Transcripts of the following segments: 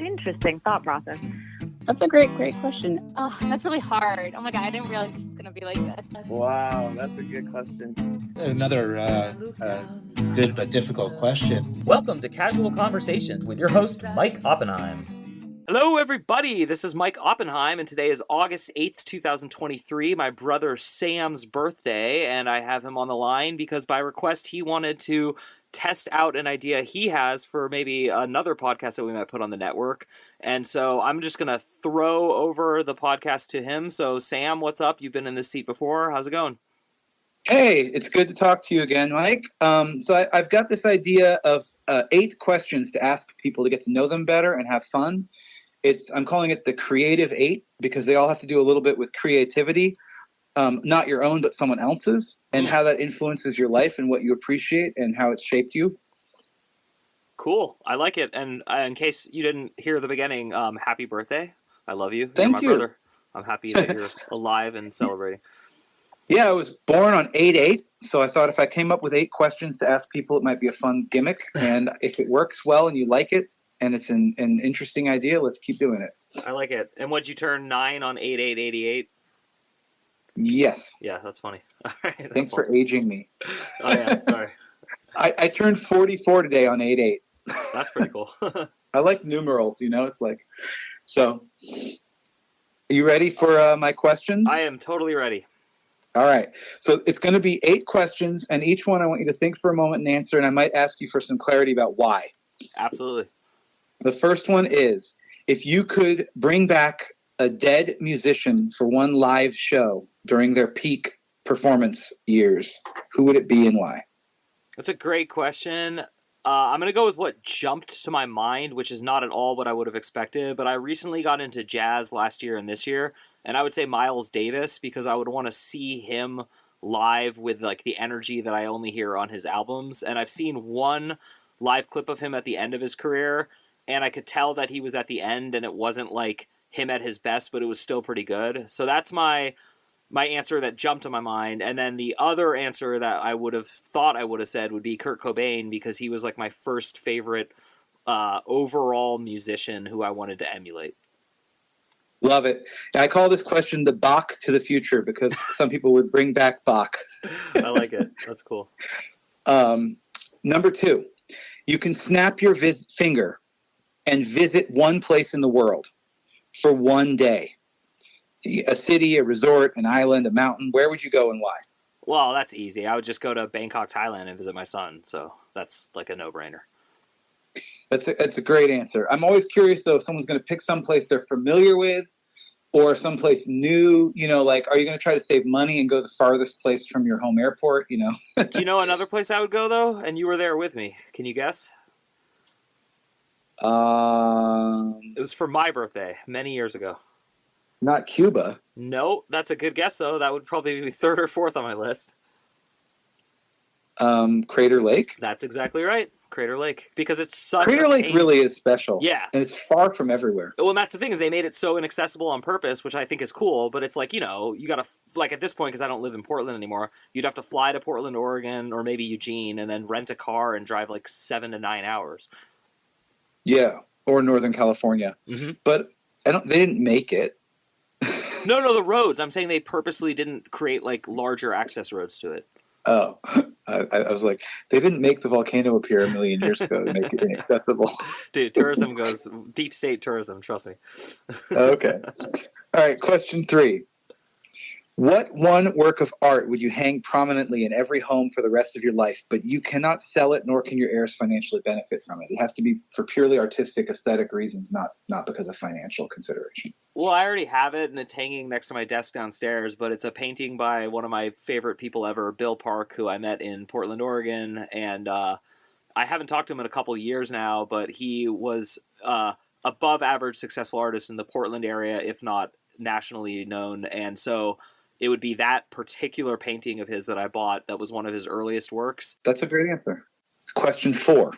Interesting thought process. That's a great question. Oh, that's really hard. Oh my God, I didn't realize it was going to be like this. Wow, that's a good question. Another good but difficult question. Welcome to Casual Conversations with your host, Mike Oppenheim. Hello, everybody. This is Mike Oppenheim, and today is August 8th, 2023, my brother Sam's birthday, and I have him on the line because by request he wanted to test out an idea he has for maybe another podcast that we might put on the network. And so I'm just going to throw over the podcast to him. So, Sam, what's up? You've been in this seat before. How's it going? Hey, it's good to talk to you again, Mike. I've got this idea of 8 questions to ask people to get to know them better and have fun. I'm calling it the Creative 8 because they all have to do a little bit with creativity, not your own, but someone else's, and how that influences your life and what you appreciate and how it's shaped you. Cool. I like it. And in case you didn't hear the beginning, happy birthday. I love you. Thank You're my you. brother. I'm happy that you're alive and celebrating. Yeah, I was born on 8/8, so I thought if I came up with 8 questions to ask people, it might be a fun gimmick. And if it works well and you like it and it's an interesting idea, let's keep doing it. I like it. And what'd you turn 9 on 8/8/88? Yes. Yeah, that's funny. All right, Thanks for aging me. Oh, yeah, sorry. I turned 44 today on 8/8. That's pretty cool. I like numerals, it's like, so. Are you ready for my questions? I am totally ready. All right. So it's going to be 8 questions, and each one I want you to think for a moment and answer, and I might ask you for some clarity about why. Absolutely. The first one is, if you could bring back a dead musician for one live show during their peak performance years, who would it be and why? That's a great question. I'm going to go with what jumped to my mind, which is not at all what I would have expected, but I recently got into jazz last year and this year, and I would say Miles Davis because I would want to see him live with like the energy that I only hear on his albums. And I've seen one live clip of him at the end of his career, and I could tell that he was at the end and it wasn't like him at his best, but it was still pretty good. So that's my answer that jumped to my mind. And then the other answer that I would have thought I would have said would be Kurt Cobain because he was like my first favorite overall musician who I wanted to emulate. Love it. I call this question the Bach to the future because some people would bring back Bach. I like it. That's cool. Number 2, you can snap your finger and visit one place in the world for one day. A city, a resort, an island, a mountain. Where would you go and why? Well, that's easy. I would just go to Bangkok, Thailand and visit my son. So that's like a no-brainer. That's a great answer. I'm always curious, though, if someone's going to pick someplace they're familiar with or someplace new, like, are you going to try to save money and go the farthest place from your home airport, Do you know another place I would go, though? And you were there with me. Can you guess? It was for my birthday many years ago. Not Cuba. No, that's a good guess, though. That would probably be 3rd or 4th on my list. Crater Lake? That's exactly right. Crater Lake. Because it's such Crater Lake really is special. Yeah. And it's far from everywhere. Well, and that's the thing is they made it so inaccessible on purpose, which I think is cool. But it's like, you got to, like at this point, because I don't live in Portland anymore, you'd have to fly to Portland, Oregon, or maybe Eugene, and then rent a car and drive like 7 to 9 hours. Yeah. Or Northern California. Mm-hmm. But they didn't make it. No, the roads. I'm saying they purposely didn't create like larger access roads to it. Oh, I was like, they didn't make the volcano appear 1 million years ago to make it inaccessible. Dude, tourism goes deep state tourism. Trust me. Okay. All right. Question 3. What one work of art would you hang prominently in every home for the rest of your life, but you cannot sell it, nor can your heirs financially benefit from it? It has to be for purely artistic, aesthetic reasons, not because of financial consideration. Well, I already have it, and it's hanging next to my desk downstairs, but it's a painting by one of my favorite people ever, Bill Park, who I met in Portland, Oregon, and I haven't talked to him in a couple of years now, but he was above average successful artist in the Portland area, if not nationally known, and so it would be that particular painting of his that I bought that was one of his earliest works. That's a great answer. Question 4.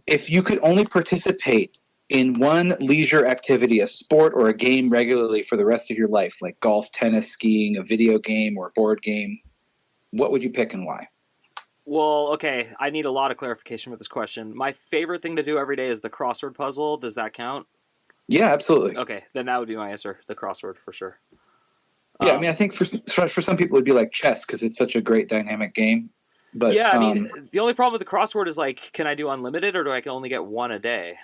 If you could only participate in one leisure activity, a sport or a game regularly for the rest of your life, like golf, tennis, skiing, a video game, or a board game, what would you pick and why? Well, okay, I need a lot of clarification with this question. My favorite thing to do every day is the crossword puzzle. Does that count? Yeah, absolutely. Okay, then that would be my answer. The crossword for sure. Yeah, I mean, I think for some people it'd be like chess because it's such a great dynamic game. But yeah, I mean, the only problem with the crossword is like, can I do unlimited or do I can only get one a day?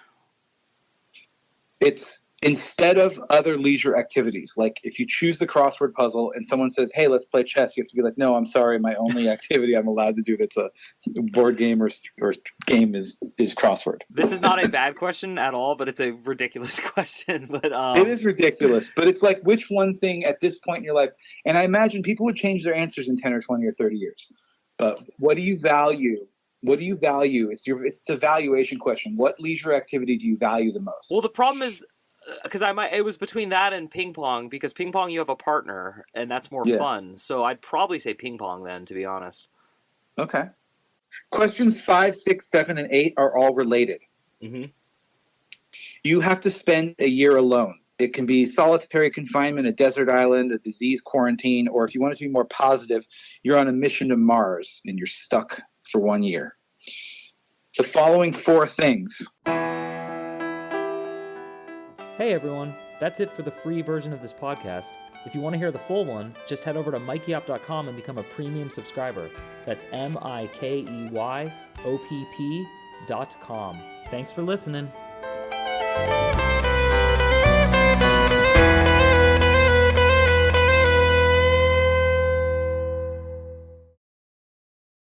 it's instead of other leisure activities. Like if you choose the crossword puzzle and someone says, "Hey, let's play chess," you have to be like, "No, I'm sorry, my only activity I'm allowed to do that's a board game or game is crossword." This is not a bad question at all, but it's a ridiculous question. But It is ridiculous, but it's like which one thing at this point in your life? And I imagine people would change their answers in 10 or 20 or 30 years. But what do you value? What do you value? It's a valuation question. What leisure activity do you value the most? Well, the problem is because it was between that and ping pong, because ping pong you have a partner and that's more fun. So I'd probably say ping pong then, to be honest. Okay. Questions 5, 6, 7, and 8 are all related. Mm-hmm. You have to spend a year alone. It can be solitary confinement, a desert island, a disease quarantine, or if you want it to be more positive, you're on a mission to Mars and you're stuck for 1 year. The following 4 things. Hey everyone, that's it for the free version of this podcast. If you want to hear the full one, just head over to mikeyop.com and become a premium subscriber. That's MIKEYOPP.com. Thanks for listening.